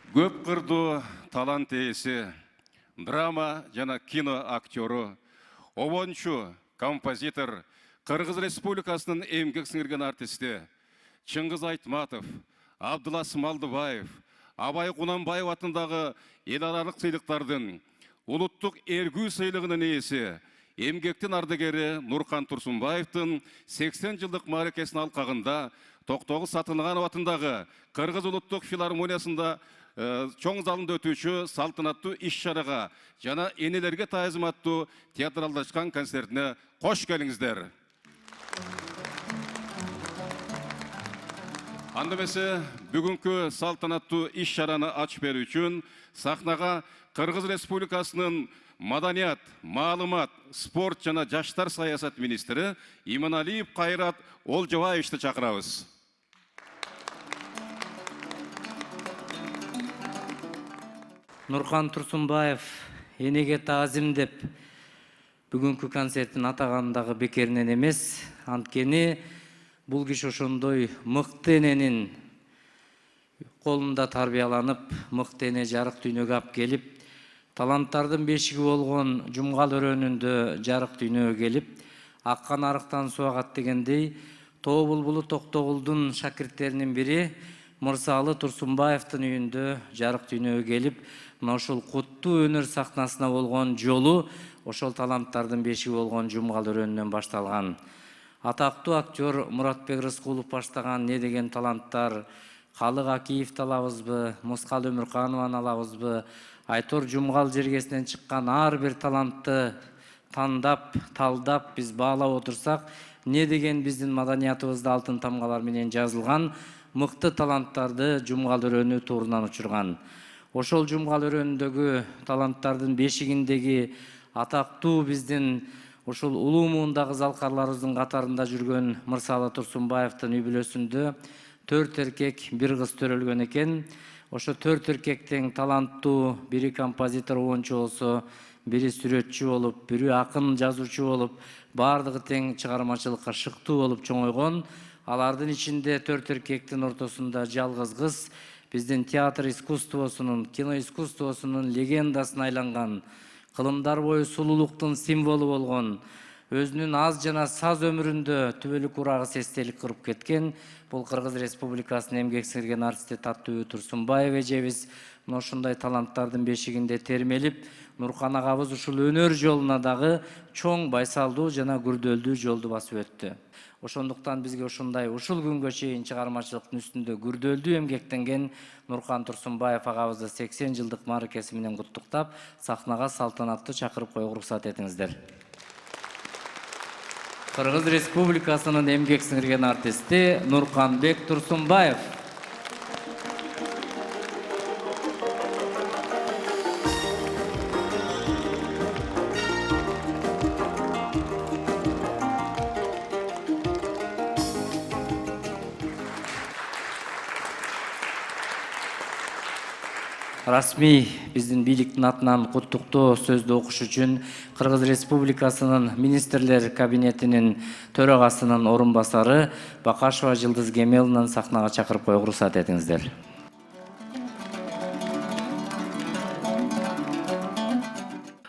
Көп қырду талант иесі, драма жана кино актері, обончу, композитор, Қырғыз Республикасының еңбек сіңірген артисті Чыңгыз Айтматов, Абдылас Малдыбаев, Абай Құнанбаев атындағы еларалық сыйлықтардың ұлттық ергүү сыйлығының иесі, еңбектің ардагері Нұрқан Тұрсынбаевтың 80 жылдық мерекесін алқағында Тоқтоғыз Сатынғанов атындағы Қырғыз ұлттық филармониясында чоң залында өтүүчү салтанаттуу иш-чарага жана энелерге таазим аттуу театралдашкан концертине кош келиңиздер. Анда эмесе бүгүнкү салтанаттуу иш-чараны ачып берүү үчүн сахнага Кыргыз Республикасынын Маданият, маалымат, спорт жана жаштар саясат министри Иманалиев Кайрат Олжобаевичти чакырабыз. Нұрқан Тұрсынбаев енеге таазим деп бүгүнкү концертин атагандағы бекеринен эмес, анткени бул киши ошондой мыкты эненин колунда тарбияланып, мыкты эне жарык дүйнөгө алып келип, таланттардын бешиги болгон Жумгал өрөөнүндө жарык дүйнөгө келип, аккан арыктан суу агат дегендей, Тоо булбулу Токтогулдун шакирттеринин бири Мырзалы Турсунбаевдин үйүндө жарык дүйнөгө келип, мына ошол куттуу өнөр сахнасына болгон жолу ошол таланттардын бешиги болгон Жумгал өрөөнүнөн башталган. Атактуу актер Муратбек Рыскулов баштаган не деген таланттар, Калык Акиевди алабызбы, Мускал Өмүрканованы алабызбы, Айтор Жумгал жергесинен чыккан ар бир талантты тандап, талдап биз баалап отурсак, не деген биздин маданиятыбызда алтын тамгалар менен жазылган мыкты таланттарды Жумгал өрөөнү туурунан учурган. Ошол Жумгал өрөөнүндөгү таланттардын бешигиндеги атактуу биздин ошол улуу муундагы залкарларыбыздын катарында жүргөн Мырзалы Турсунбаевдин үй бүлөсүндө 4 эркек, 1 кыз төрөлгөн экен. Ошо 4 эркектен таланттуу бири композитор оончу болсо, бири сүрөтчү болуп, бири акын жазуучу болуп, бардыгы тең чыгармачылыкка шыктуу болуп чоңойгон. Алардын ичинде 4 эркектин ортосунда жалгыз кыз биздин театр искусствосунун, кино искусствосунун легендасына айланган, кылымдар бою сулуулуктун символу болгон, өзүнүн аз жана саз өмүрүндө түбөлүк урагыс эстелик кырып кеткен бул Кыргыз Республикасынын эмгек сиңирген артисти Таттуу Турсунбаев эжебиз мына ушундай таланттардын бешигинде термелип, Нуркан агабыз ушул өнөр жолуна дагы чоң байсалдуу жана күрдөлдүү жолду басып өттү. Ошондуктан бизге ушундай ушул күнгө чейин чыгармачылыктын үстүндө күрдөлдүү эмгектенген Нуркан Турсунбаев агабызды 80 жылдык мааракеси менен куттуктап, сахнага салтанаттуу чакырып коюуга уруксат этиңиздер. Кыргыз Республикасынын эмгек сиңирген артисти Нурканбек Турсунбаев. Расмий биздин бийликтин атынан куттуктоо сөздү окуш үчүн Кыргыз Республикасынын министрлер кабинетинин төрагасынын орун басары Бакашева Жылдыз Кемеловнун сахнага чакырып коюуга уруксат этиңиздер.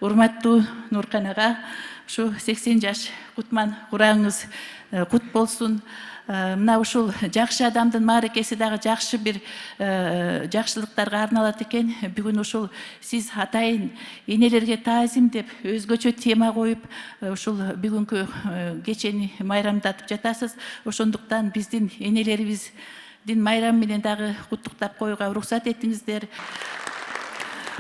Урматтуу Нуркан ага, ушу 80 жаш кутман кураңыз кут болсун. Мына ушул жакшы адамдын мааракеси дагы жакшы бир жакшылыктарга арналат экен. Бүгүн ушул сиз атайын энелерге таазим деп өзгөчө тема коюп, ушул бүгүнкү кечени майрамдатып жатасыз. Ошондуктан биздин энелерибиздин майрам менен дагы куттуктап коюуга уруксат этиңиздер.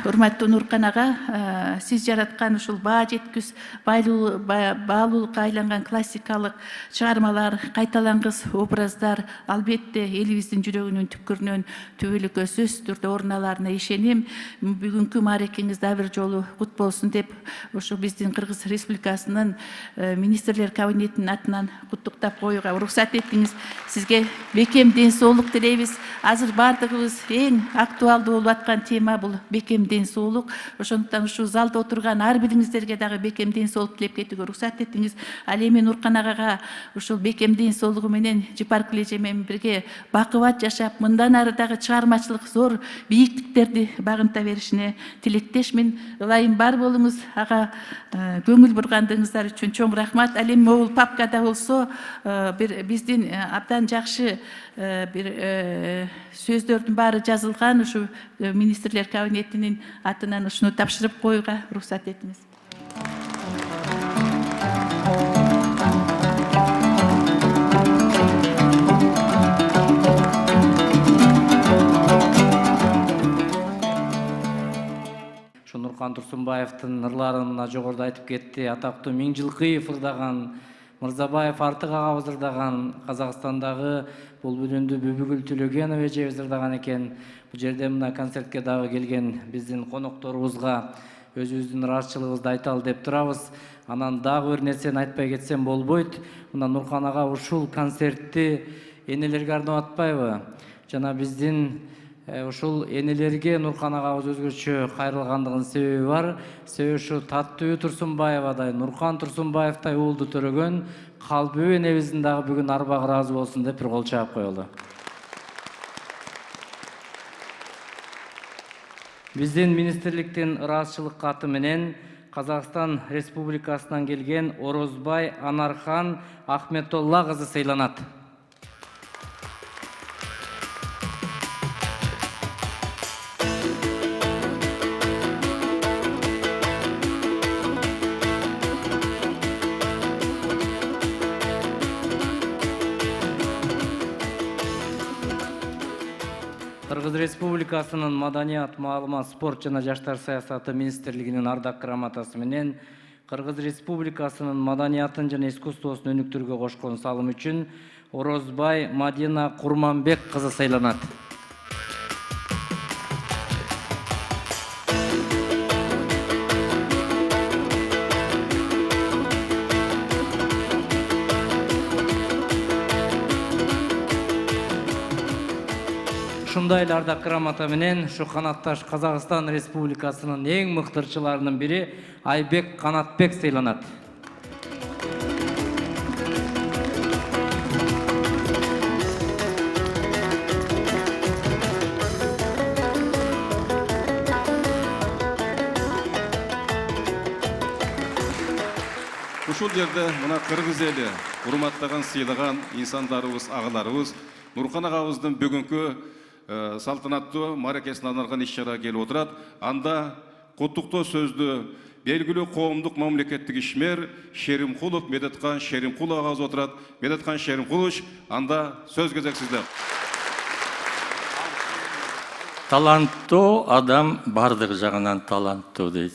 Урматтуу Нуркан ага, сиз жараткан ушул баа жеткүс, баалуулукка айланган классикалык чыгармалар, кайталангыс образдар албетте элибиздин жүрөгүнүн түпкүрүнөн түбөлүк сөзсүз түрдө орун аларына ишенем. Бүгүнкү мааракеңиз дагы бир жолу кут болсун деп, ошо биздин Кыргыз Республикасынын министрлер кабинетинин атынан куттуктап коюуга уруксат этиңиз. Сизге бекем ден соолук тилейбиз. Азыр бардыгыбыз эң актуалдуу болуп аткан тема бул бекем бекем ден соолук. Ошондуктан ушу залда отурган ар бириңиздерге дагы бекем ден соолук тилеп кетүүгө уруксат этиңиз. Ал эми Нуркан агага ушул бекем ден соолугу менен Жыпаркүл эже менен бирге бакубат жашап, мындан ары дагы чыгармачылык зор бийиктиктерди багынта беришине тилектешмин. Ылайым бар болуңуз. Ага көңүл бургандыгыңыздар үчүн чоң рахмат. Ал эми могул папкада болсо биздин абдан жакшы бир сөздөрдүн баары жазылган. Ушу министрлер кабинетинин атынан ушуну тапшырып коюуга уруксат этиңиз. Нуркан Турсунбаевдин ырларын мына жогоруда айтып кетти. Атактуу Миңжилкыев ырдаган, Мырзабаев Артык агабыз ырдаган, Казакстандагы Булбүлүндү Бүбүгүл Төлөгенов эжебиз ырдаган экен. Бул жерде мына концертке дагы келген биздин конокторубузга өзүбүздүн ыраазычылыгыбызды айталы деп турабыз. Анан дагы бир нерсени айтпай кетсем болбойт. Мына Нуркан ага ушул концертти энелерге арнап атпайбы? Жана биздин ушул энелерге Нуркан агабыз өзгөчө кайрылгандыгынын себеби бар. Себеби ушу Таттуу Турсунбаевадай, Нуркан Турсунбаевдай уулду төрөгөн Калпүбү энебиздин дагы бүгүн арбагы ыраазы болсун деп бир кол чаап коелу. Биздин министрликтин ыраазычылык каты менен Казакстан Республикасынан келген Орозбай Анархан Ахметолла кызы сыйланат. Кыргыз Республикасынын Маданият, маалымат, спорт жана жаштар саясаты министрлигинин ардак грамотасы менен Кыргыз Республикасынын маданиятын жана искусствосун өнүктүрүүгө кошкон салым үчүн Орозбай Мадина Курманбек кызы сыйланат. Ушундай эле ардак грамота менен ушу канатташ Казакстан Республикасынын эң мыктырчыларынын бири Айбек Канатбек сыйланат. Ушул жерде мына кыргыз эли урматтаган, сыйлаган инсандарыбыз, агаларыбыз Нуркан агабыздын бүгүнкү салтанаттуу мааракесине арналган иш-чара келип отурат. Анда куттуктоо сөздү белгилүү коомдук мамлекеттик ишмер Шеримкулов Медеткан Шеримкулов агабыз отурат. Медеткан Шеримкулович, анда сөз кезек сизде. Таланттуу адам бардык жагынан таланттуу дейт.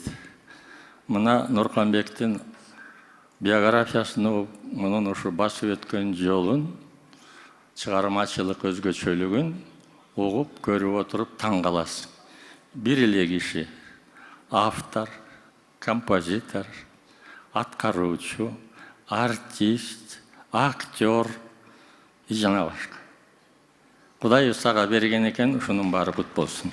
Мына Нурканбектин биографиясын угуп, мунун ушу басып өткөн жолун, чыгармачылык өзгөчөлүгүн угуп көрүп отуруп таң каласың. Бир эле киши автор, композитор, аткаруучу, артист, актер и жана башка. Кудай сага берген экен, ушунун баары бут болсун.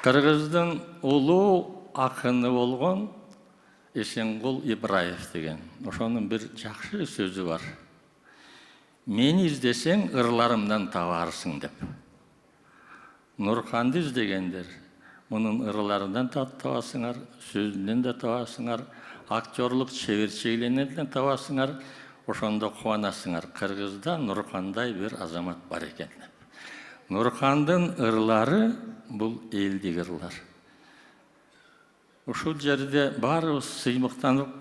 Кыргыздын улуу акыны болгон Эсенгул Ибраев деген. Ошонун бир жакшы сөзү бар. Мени издесең, ырларымдан табарсың деп. Нурканды издегендер, мунун ырларынан табасыңар, сөзүнөн да табасыңар, актерлук чеберчилигинен табасыңар, ошондо кубанасыңар. Кыргызда Нуркандай бир азамат бар экен деп. Нуркандын ырлары бул элдик ырлар. Ушул жерде баарыбыз сыймыктанып,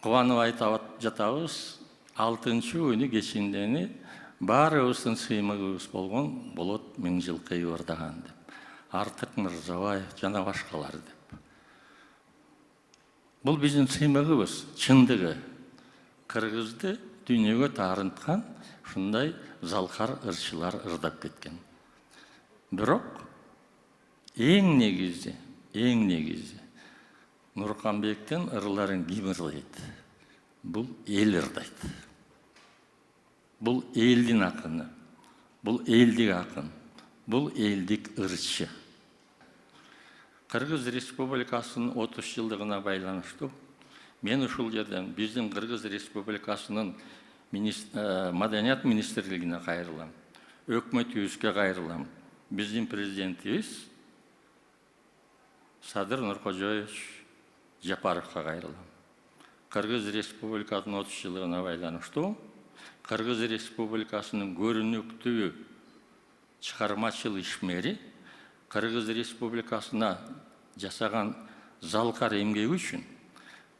кубанып айтып жатабыз. 6-күнү кечиндени баарыбыздын сыймыгыбыз болгон Болот Миңжилкыев ырдаган деп. Артык Мырзабаев жана башкалар деп. Бул биздин сыймыгыбыз, чындыгы. Кыргызды дүйнөгө таарынткан ушундай залкар ырчылар ырдап кеткен. Бирок эң негизи Нурканбектин ырларын ким ырлайт? Бул эл ырдайт. Бул элдин акыны. Бұл елдік ақын, бұл елдік ырчы. Қырғыз Республикасының 30 жылдығына байланышты мен ушул жерден біздің Қырғыз Республикасының Маданият министрлігіне қайрылам, өкмөтүбүзгө кайрылам. Биздин президентибиз Садыр Нуркожоевич Жапаровго кайрылам. Кыргыз Республикасынын 30 жылдыгына байланыштуу Кыргыз Республикасынын көрүнүктүү чыгармачыл ишмери Кыргыз Республикасына жасаган залкар эмгеги үчүн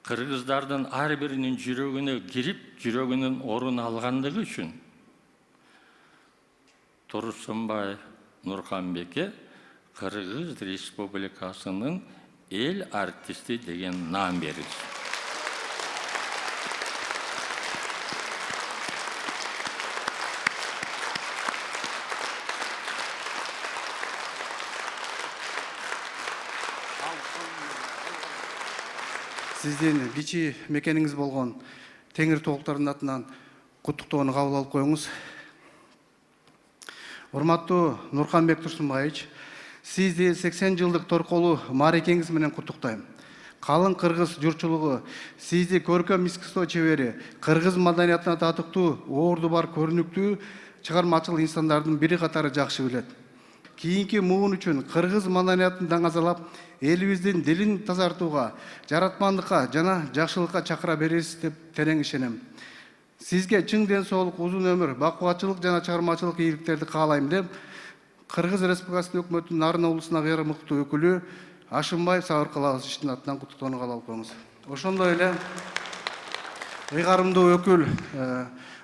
кыргыздардын ар биринин жүрөгүнө кирип, жүрөгүнүн орун алгандыгы үчүн Турсунбаев Нурканбекке Кыргыз Республикасынын эл артисти деген наам берилди. Сиздин бичи мекениңиз болгон Теңир Толуктардын атынан куттуктоону кабыл алып коюңуз. Урматтуу Нурканбек Турсунбаевич, сизди 80 жылдык торколуу мааракеңиз менен куттуктайм. Калың кыргыз журтчулугу сизди көркөм искусство чебери, кыргыз маданиятына татыктуу, орду бар көрүнүктүү чыгармачыл инсандардын бири катары жакшы билет. Кийинки муун үчүн кыргыз маданиятын даңазалап, элибиздин дилин тазартууга, жаратмандыкка жана жакшылыкка чакыра бересиз деп терең ишенем. Сизге чың ден соолук, узун өмүр, бакубатчылык жана чыгармачылык ийгиликтерди каалайм деп Кыргыз Республикасынын өкмөтүнүн Нарын облусуна ыкмыктуу өкүлү Ашымбаев Сабыр Калабовичтин атынан куттуктоону кабыл алып коюңуз. Ошондой эле ыйгарымдуу өкүл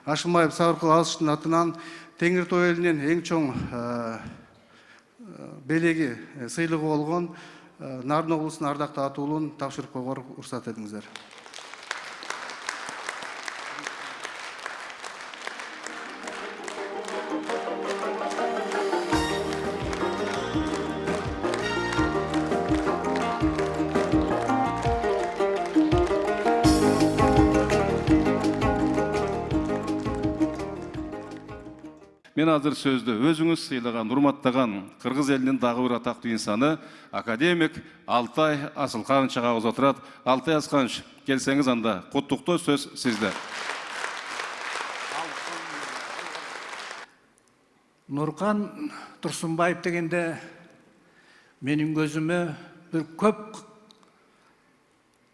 Ашымбаев Сабыр Калабовичтин атынан Теңир Той элинин эң чоң белеги сыйлыгы болгон Нарын облусунун ардактуу атуулун тапшырып койгонго уруксат этиңиздер. Мен азыр сөздү өзүңүз сыйлаган, урматтаган кыргыз элинин дагы бир атактуу инсаны академик Алтай Асылканович агабыз отурат. Алтай Асылканович, келсеңиз анда куттуктоо сөз сизде. Нуркан Турсунбаев дегенде менин көзүмө бир көп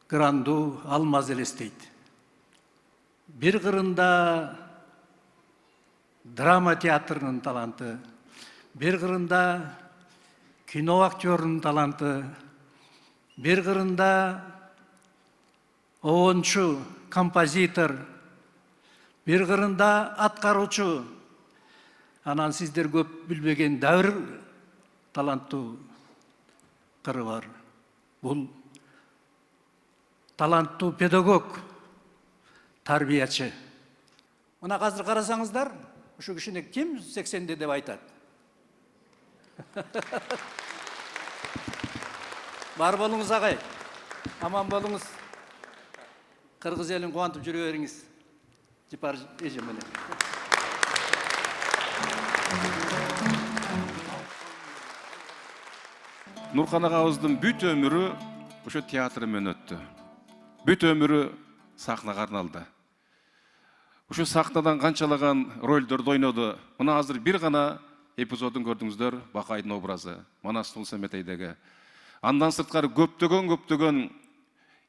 грандуу алмаз элестейт. Бир кырында драма театрынын таланты, бир кырында кино актёрунун таланты, бир кырында оончу, композитор, бир кырында аткаруучу. Анан сиздер көп билбеген дәвір таланттуу кыры бар. Бул таланттуу педагог, тарбиячы. Мына азыр карасаңыздар, ушу кишини ким 80-де деп айтат? Бар болуңуз агай, аман болуңуз. Кыргыз элин кубантып жүрө бериңиз. Жипар эже менен. Нуркан агабыздын бүт өмүрү ошо театр менен өттү. Бүт өмүрү сахнага арналды. Ошо сахнадан канчалаган ролдорду ойноду. Мына азыр бир гана эпизодун көрдүңүздөр, Бакайдын образы, Манас Тулсаметейдеги. Андан сырткары көптөгөн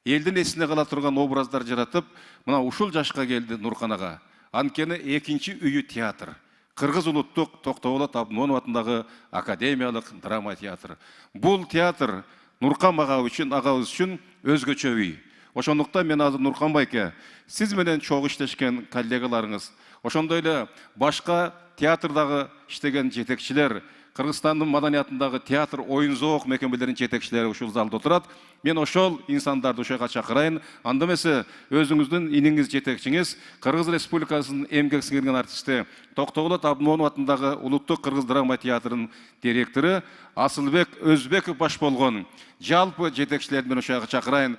элдин эсине кала турган образдар жаратып, мына ушул жашка келди Нуркан ага. Анткени экинчи үйү театр. Кыргыз улуттук Токтогулат Абдымонов атындагы академиялык драма театр. Бул театр Нуркан агабыз үчүн өзгөчө үй. Ошондуктан мен азыр Нуркан байке, сиз менен чогуу иштешкен коллегаларыңыз, ошондой эле башка театрдагы иштеген жетекчилер, Кыргызстандын маданиятындагы театр оюн зоок мекемелеринин жетекчилери ушул залда отурат. Мен ошол инсандарды ошого чакырайын. Анда эмесе өзүңүздүн иниңиз, жетекчиңиз, Кыргыз Республикасынын эмгек сиңирген артисти Токтогулат Абдымонов атындагы Улуттук Кыргыз драма театрынын директору Асылбек Өзбеков баш болгон жалпы жетекчилерди мен ошого чакырайын.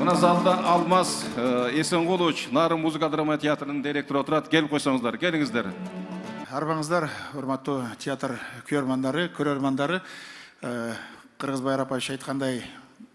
Мына залда Алмаз Эсенкулович Нарын музыка драма театрынын директору отурат. Келип койсоңуздар, келиңиздер. Арбаңыздар, урматтуу театр көрөрмандары, Кыргызбай Арапович айткандай,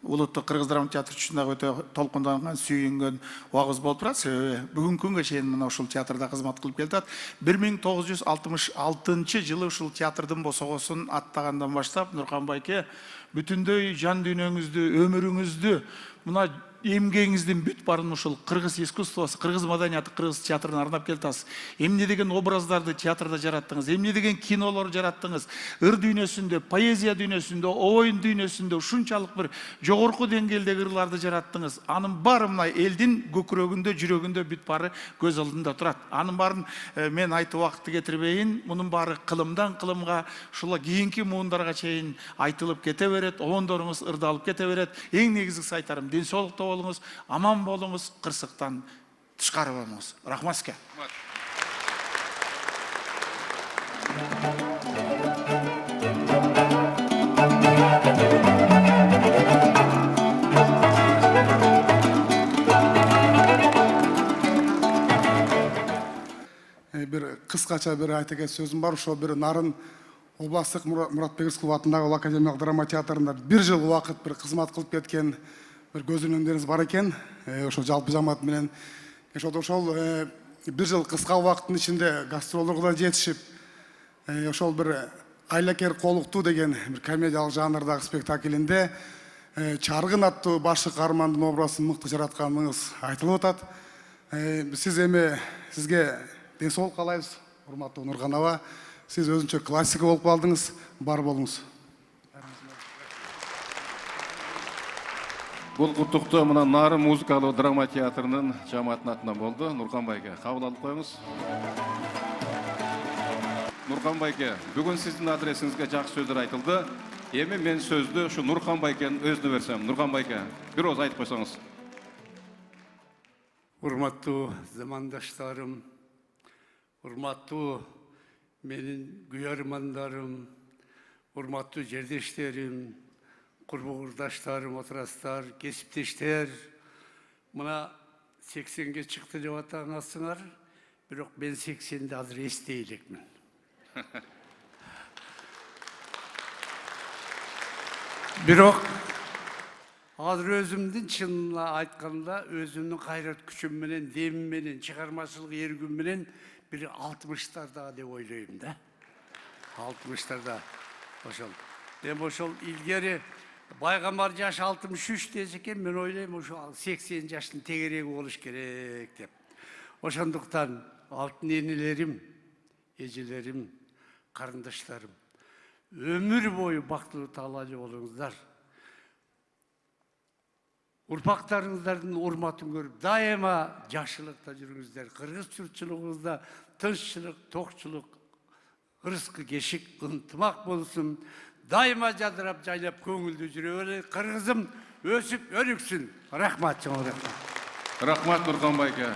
улуттук кыргыз драма театр үчүн дагы өтө толкунданган, сүйүнгөн убагыбыз болуп турат. Себеби бүгүнкү күнгө чейин мына ушул театрда кызмат кылып келатат. 1966 ушул театрдын босогосун аттагандан баштап Нуркан байке бүтүндөй жан дүйнөңүздү, өмүрүңүздү, мына эмгегиңиздин бүт барын ушул кыргыз искусствосу, кыргыз маданияты, кыргыз театрына арнап келатасыз. Эмне деген образдарды театрда жараттыңыз, эмне деген кинолор жараттыңыз. Ыр дүйнөсүндө, поэзия дүйнөсүндө, оюн дүйнөсүндө ушунчалык бир жогорку деңгээлдеги ырларды жараттыңыз. Анын баары мына элдин көкүрөгүндө, жүрөгүндө бүт баары көз алдында турат. Анын баарын мен айтып убакытты кетирбейин. Мунун баары кылымдан кылымга, ушула кийинки муундарга чейин айтылып кете берет, обондоруңуз ырдалып кете берет. Эң негизгиси айтарым, ден соолукта болуңуз, аман болуңуз, кырсыктан тышкары болуңуз. Рахмат сизге. Бир кыскача бир айта кеткен сөзүм бар. Ошо бир Нарын областтык Муратбек Рыскулов атындагы академиялык драма театрында 1 жыл убакыт бир кызмат кылып кеткен bir göz önündeniz var eken, ошол жалпы жамаат менен ошол 1 жыл кыска убакыттын ичинде гастролдорго да жетишип, ошол бир айлакер колуктуу деген бир комедиялык жанрдагы спектаклинде Чаргын аттуу башкы каармандын образын мыкты жаратканыңыз айтылып атат. Сиз эми сизге ден соолук каалайбыз, урматтуу Нуркан аба. Сиз өзүнчө классика болуп калдыңыз, бар болуңуз. Бұл құттықтау мына Нарын музыкалуу драма театрынын жамаатынын атынан болду. Нуркан байке, кабыл алып коюңуз. Нуркан байке, бүгүн сиздин адресиңизге жакшы сөздөр айтылды. Эми мен сөздү ушу Нуркан байкенин өзүнө берсем. Нуркан байке, бир ооз айтып койсоңуз. Урматтуу замандаштарым, урматтуу менин күйөрмандарым, урматтуу жердештерим, курбугурдаштарым, отурасыздар, кесиптештер. Мына 80-ге чыкты деп атаңасыңар, бирок мен 80-де азыр эстей элекмин. Бирок азыр өзүмдүн чынына айтканда, өзүмдүн кайрат күчүм менен, демим менен, чыгармачылык эргим менен бир 60-тарда деп ойлойм да. 60-тарда ошол. Дем ошол илгери Байгамбар жаш 63 десе экен, мен ойлойм ошо 80 жаштын тегереги болуш керек деп. Ошондуктан алтын энелерим, эжелерим, карындаштарым, өмүр бою бактылуу таалайы болуңуздар. Урпактарыңыздардын урматын көрүп, дайыма жакшылыкта жүрүңүздөр. Кыргыз журтчулугубузда тынччылык, токчулук, ырыскы кешик, ынтымак болсун. Дайыма жадырап, жайлап, көңүлдүү жүрө берели. Кыргызым өсүп, өрүксүн. Рахмат, чоң рахмат. Рахмат, Нуркан байке.